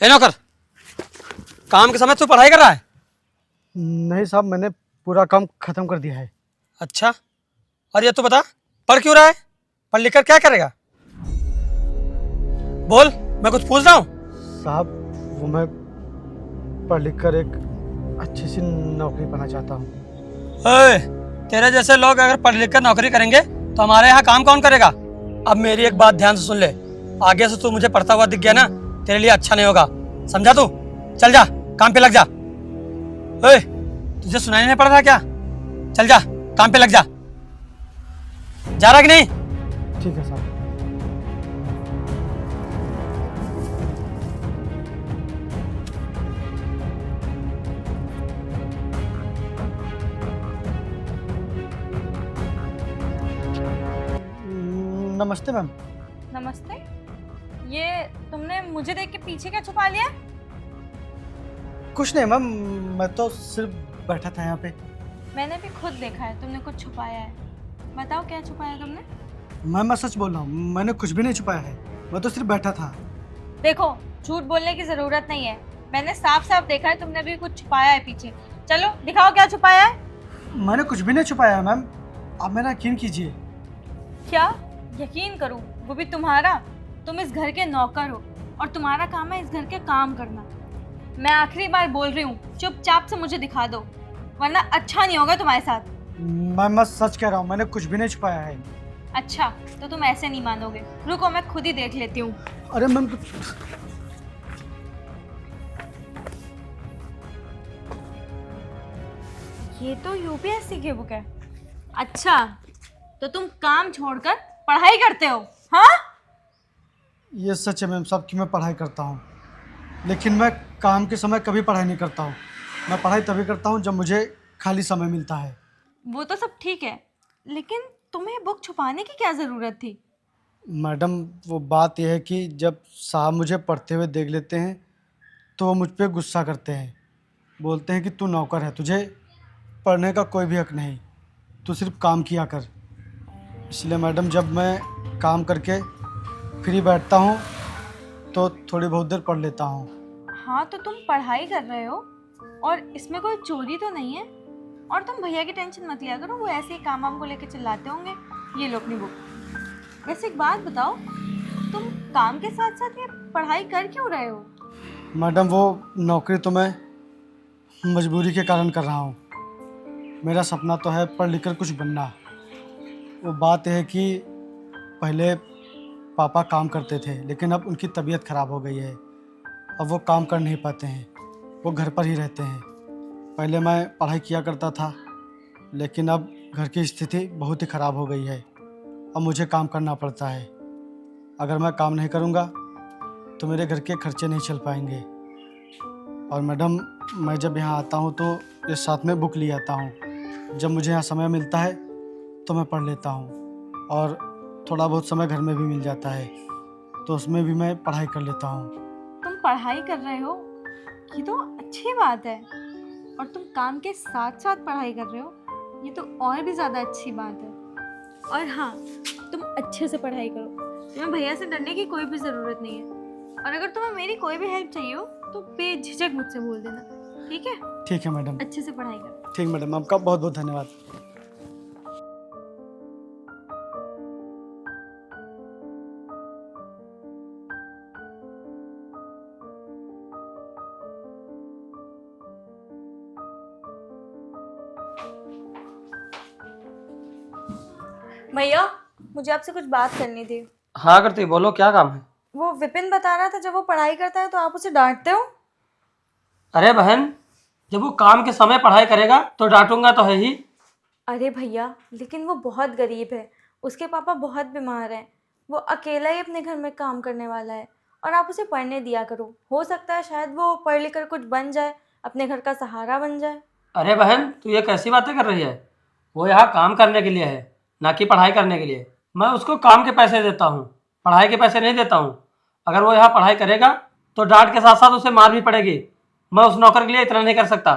ए नौकर, काम के समय तू पढ़ाई कर रहा है? नहीं साहब, मैंने पूरा काम खत्म कर दिया है। अच्छा, और ये तू बता, पढ़ क्यों रहा है? पढ़ लिख कर क्या करेगा? बोल, मैं कुछ पूछ रहा हूँ। साहब, वो मैं पढ़ लिख कर एक अच्छी सी नौकरी पाना चाहता हूँ। ओए, तेरे जैसे लोग अगर पढ़ लिख कर नौकरी करेंगे तो हमारे यहाँ काम कौन करेगा? अब मेरी एक बात ध्यान से सुन ले, आगे से तू मुझे पढ़ता हुआ दिख गया ना, तेरे लिए अच्छा नहीं होगा, समझा तू? चल जा, काम पे लग जा। ओए, तुझे सुनाई नहीं पड़ रहा क्या? चल जा, काम पे लग जा। जा रहा कि नहीं? ठीक है साहब। नमस्ते मैम। नमस्ते। ये तुमने मुझे देख के पीछे क्या छुपा लिया? कुछ नहीं मैम, मैं तो सिर्फ बैठा था यहाँ पे। मैंने भी खुद देखा है तुमने कुछ छुपाया है। बताओ क्या छुपाया तुमने? मैम, मैं सच बोल रहा हूँ, मैंने कुछ भी नहीं छुपाया है, मैं तो सिर्फ बैठा था। देखो, झूठ बोलने की जरूरत नहीं है, मैंने साफ साफ देखा है तुमने भी कुछ छुपाया है पीछे। चलो दिखाओ क्या छुपाया है। मैंने कुछ भी नहीं छुपाया है मैम, आप मेरा यकीन कीजिए। क्या यकीन करूं, वो भी तुम्हारा? तुम इस घर के नौकर हो और तुम्हारा काम है इस घर के काम करना। मैं आखिरी बार बोल रही हूँ, चुपचाप से मुझे दिखा दो, वरना अच्छा नहीं होगा तुम्हारे साथ। मैम, मैं सच कह रहा हूँ, मैंने कुछ भी नहीं छुपाया है। अच्छा, तो तुम ऐसे नहीं मानोगे, रुको मैं खुद ही देख लेती हूँ। अरे मैम, ये तो यूपीएससी की बुक है। अच्छा, तो तुम काम छोड़कर पढ़ाई करते हो? हाँ, ये सच है मैम साहब कि मैं पढ़ाई करता हूँ, लेकिन मैं काम के समय कभी पढ़ाई नहीं करता हूँ। मैं पढ़ाई तभी करता हूँ जब मुझे खाली समय मिलता है। वो तो सब ठीक है, लेकिन तुम्हें बुक छुपाने की क्या ज़रूरत थी? मैडम, वो बात यह है कि जब साहब मुझे पढ़ते हुए देख लेते हैं तो वो मुझ पर गुस्सा करते हैं, बोलते हैं कि तू नौकर है, तुझे पढ़ने का कोई भी हक नहीं, तू सिर्फ काम किया कर। इसलिए मैडम, जब मैं काम करके फ्री बैठता हूँ तो थोड़ी बहुत देर पढ़ लेता हूँ। हाँ, तो तुम पढ़ाई कर रहे हो और इसमें कोई चोरी तो नहीं है। और तुम भैया की टेंशन मत लिया करो, वो ऐसे ही काम वाम को लेकर चिल्लाते होंगे। ये लो अपनी बुक। वैसे एक बात बताओ, तुम काम के साथ साथ ये पढ़ाई कर क्यों रहे हो? मैडम, वो नौकरी तो मैं मजबूरी के कारण कर रहा हूँ। मेरा सपना तो है पढ़ लिख कर कुछ बनना। वो बात यह है कि पहले पापा काम करते थे, लेकिन अब उनकी तबीयत ख़राब हो गई है, अब वो काम कर नहीं पाते हैं, वो घर पर ही रहते हैं। पहले मैं पढ़ाई किया करता था, लेकिन अब घर की स्थिति बहुत ही ख़राब हो गई है, अब मुझे काम करना पड़ता है। अगर मैं काम नहीं करूँगा तो मेरे घर के खर्चे नहीं चल पाएंगे। और मैडम, मैं जब यहाँ आता हूँ तो ये साथ में बुक ले आता हूँ। जब मुझे यहाँ समय मिलता है तो मैं पढ़ लेता हूँ, और थोड़ा बहुत समय घर में भी मिल जाता है तो उसमें भी मैं पढ़ाई कर लेता हूँ। तुम पढ़ाई कर रहे हो, ये तो अच्छी बात है। और तुम काम के साथ साथ पढ़ाई कर रहे हो, ये तो और भी ज़्यादा अच्छी बात है। और हाँ, तुम अच्छे से पढ़ाई करो, तुम्हें भैया से डरने की कोई भी ज़रूरत नहीं है। और अगर तुम्हें मेरी कोई भी हेल्प चाहिए हो तो बेझिझक मुझसे बोल देना, ठीक है? ठीक है मैडम। अच्छे से पढ़ाई करो। ठीक मैडम, आपका बहुत बहुत धन्यवाद। भैया, मुझे आपसे कुछ बात करनी थी। हाँ करती, बोलो क्या काम है? वो विपिन बता रहा था जब वो पढ़ाई करता है तो आप उसे डांटते हो। अरे बहन, जब वो काम के समय पढ़ाई करेगा तो डांटूंगा तो है ही। अरे भैया, लेकिन वो बहुत गरीब है, उसके पापा बहुत बीमार हैं, वो अकेला ही अपने घर में काम करने वाला है। और आप उसे पढ़ने दिया करो, हो सकता है शायद वो पढ़ लिख कर कुछ बन जाए, अपने घर का सहारा बन जाए। अरे बहन, तू ये कैसी बातें कर रही है? वो यहाँ काम करने के लिए है, ना कि पढ़ाई करने के लिए। मैं उसको काम के पैसे देता हूँ, पढ़ाई के पैसे नहीं देता हूँ। अगर वो यहाँ पढ़ाई करेगा तो डांट के साथ साथ उसे मार भी पड़ेगी। मैं उस नौकर के लिए इतना नहीं कर सकता।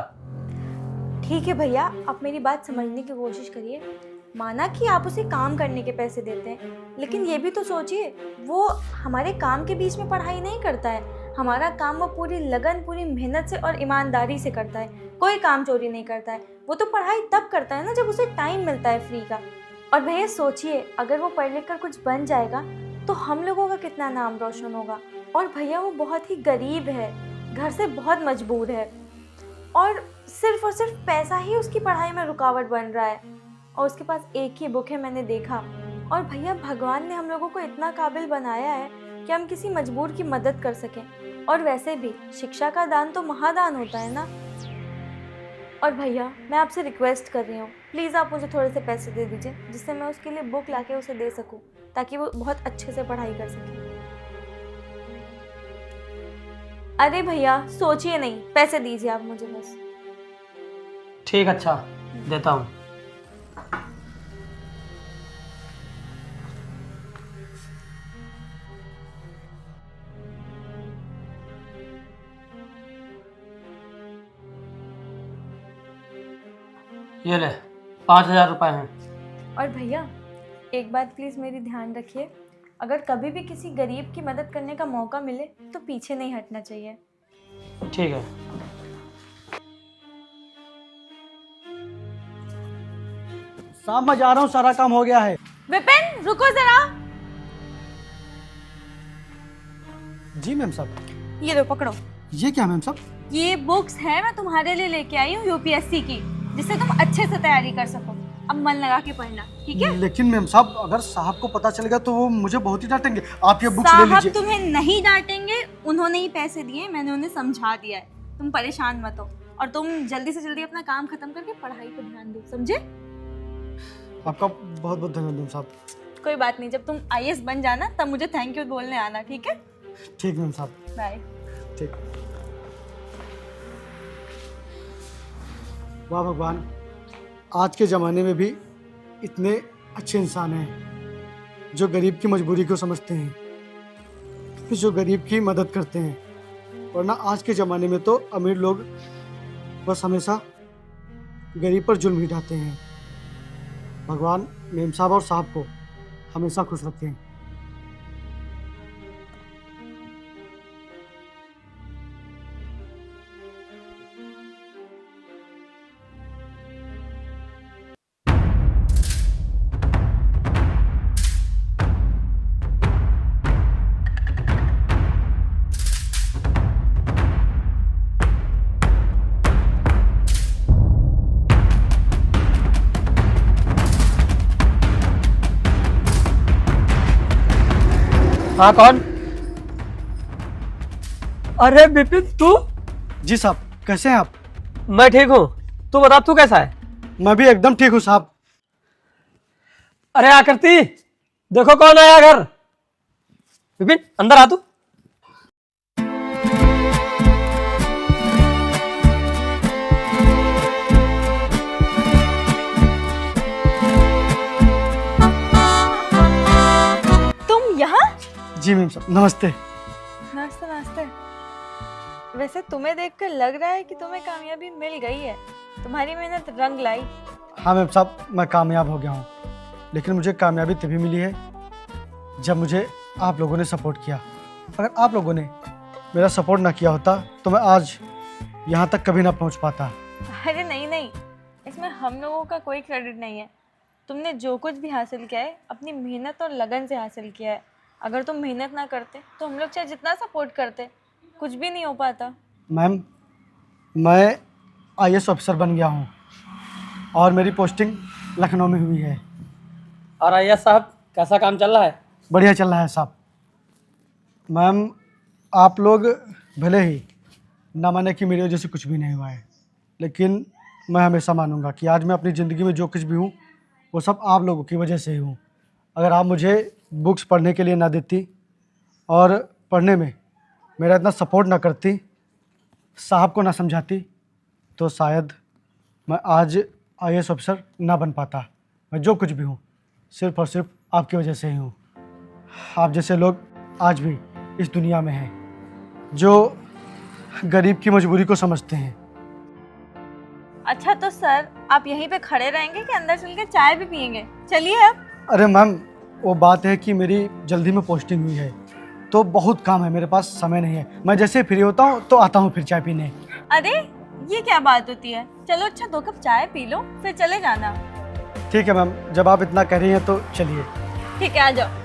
ठीक है भैया, आप मेरी बात समझने की कोशिश करिए। माना कि आप उसे काम करने के पैसे देते हैं, लेकिन ये भी तो सोचिए, वो हमारे काम के बीच में पढ़ाई नहीं करता है, हमारा काम वो पूरी लगन, पूरी मेहनत से और ईमानदारी से करता है, कोई काम चोरी नहीं करता है। वो तो पढ़ाई तब करता है ना जब उसे टाइम मिलता है फ्री का। और भैया सोचिए, अगर वो पढ़ लिख कर कुछ बन जाएगा तो हम लोगों का कितना नाम रोशन होगा। और भैया वो बहुत ही गरीब है, घर से बहुत मजबूर है, और सिर्फ पैसा ही उसकी पढ़ाई में रुकावट बन रहा है। और उसके पास एक ही बुक है, मैंने देखा। और भैया भगवान ने हम लोगों को इतना काबिल बनाया है कि हम किसी मजबूर की मदद कर सकें। और वैसे भी शिक्षा का दान तो महादान होता है ना। और भैया मैं आपसे रिक्वेस्ट कर रही हूँ, प्लीज़ आप मुझे थोड़े से पैसे दे दीजिए, जिससे मैं उसके लिए बुक लाके उसे दे सकूँ, ताकि वो बहुत अच्छे से पढ़ाई कर सके। अरे भैया सोचिए नहीं, पैसे दीजिए आप मुझे बस। ठीक, अच्छा देता हूँ। ये ले 5,000 रुपए हैं। और भैया एक बात प्लीज़ मेरी ध्यान रखिए, अगर कभी भी किसी गरीब की मदद करने का मौका मिले तो पीछे नहीं हटना चाहिए। ठीक है। साहब मैं जा रहा हूँ, सारा काम हो गया है। विपिन रुको जरा। जी मैम साहब। ये लो पकड़ो। ये क्या मैम साहब? ये बुक्स है, मैं तुम्हारे लिए लेके आई हूँ यूपीएससी की, जिससे तुम अच्छे से तैयारी कर सको। अब मन लगा के पढ़ना, ठीक है? लेकिन मैम साहब अगर साहब को पता चलेगा तो वो मुझे बहुत ही डांटेंगे। आप ये बुक्स ले साहब लीजिए। तुम्हें नहीं डांटेंगे, उन्होंने ही पैसे दिए, मैंने उन्हें समझा दिया है। तुम परेशान मत हो, और तुम जल्दी से जल्दी अपना काम खत्म करके पढ़ाई पर ध्यान दो, समझे? आपका बहुत बहुत धन्यवाद मैम साहब। कोई बात नहीं, जब तुम आईएएस बन जाना तब मुझे थैंक यू बोलने आना, ठीक है? ठीक मैम साहब। बाय। ठीक। वाह भगवान, आज के ज़माने में भी इतने अच्छे इंसान हैं जो गरीब की मजबूरी को समझते हैं, जो गरीब की मदद करते हैं। वरना आज के ज़माने में तो अमीर लोग बस हमेशा गरीब पर जुल्म ही ढाते हैं। भगवान मेम साहब और साहब को हमेशा खुश रखते हैं। हाँ कौन? अरे विपिन तू? जी साहब, कैसे हैं आप? मैं ठीक हूँ, तू बता तू कैसा है? मैं भी एकदम ठीक हूँ साहब। अरे आकृति, देखो कौन आया घर। विपिन अंदर आ तू। तुम यहाँ? जी मैम साहब, नमस्ते। नाश्ता नाश्ता। वैसे तुम्हें देखकर लग रहा है कि तुम्हें कामयाबी मिल गई है, तुम्हारी मेहनत रंग लाई। हाँ मैम साहब, मैं कामयाब हो गया हूँ, लेकिन मुझे कामयाबी तभी मिली है जब मुझे आप लोगों ने सपोर्ट किया। अगर आप लोगों ने मेरा सपोर्ट ना किया होता तो मैं आज यहाँ तक कभी ना पहुँच पाता। अरे नहीं नहीं, इसमें हम लोगों का कोई क्रेडिट नहीं है। तुमने जो कुछ भी हासिल किया है अपनी मेहनत और लगन से हासिल किया है। अगर तुम मेहनत ना करते तो हम लोग चाहे जितना सपोर्ट करते कुछ भी नहीं हो पाता। मैम, मैं आईएएस ऑफिसर बन गया हूँ और मेरी पोस्टिंग लखनऊ में हुई है। और आईएएस साहब कैसा काम चल रहा है? बढ़िया चल रहा है साहब। मैम, आप लोग भले ही ना माने कि मेरी वजह से कुछ भी नहीं हुआ है, लेकिन मैं हमेशा मानूंगा कि आज मैं अपनी ज़िंदगी में जो कुछ भी हूँ वो सब आप लोगों की वजह से ही हूँ। अगर आप मुझे बुक्स पढ़ने के लिए ना देती और पढ़ने में मेरा इतना सपोर्ट ना करती, साहब को ना समझाती, तो शायद मैं आज आईएएस ऑफिसर ना बन पाता। मैं जो कुछ भी हूँ सिर्फ और सिर्फ आपकी वजह से ही हूँ। आप जैसे लोग आज भी इस दुनिया में हैं जो गरीब की मजबूरी को समझते हैं। अच्छा तो सर, आप यहीं पे खड़े रहेंगे कि अंदर चल के चाय भी पियेंगे? चलिए अब। अरे मैम, वो बात है कि मेरी जल्दी में पोस्टिंग हुई है तो बहुत काम है, मेरे पास समय नहीं है। मैं जैसे फ्री होता हूँ तो आता हूँ फिर चाय पीने। अरे ये क्या बात होती है, चलो अच्छा 2 कप चाय पी लो फिर चले जाना। ठीक है मैम, जब आप इतना कह रही हैं तो चलिए। ठीक है आ जाओ।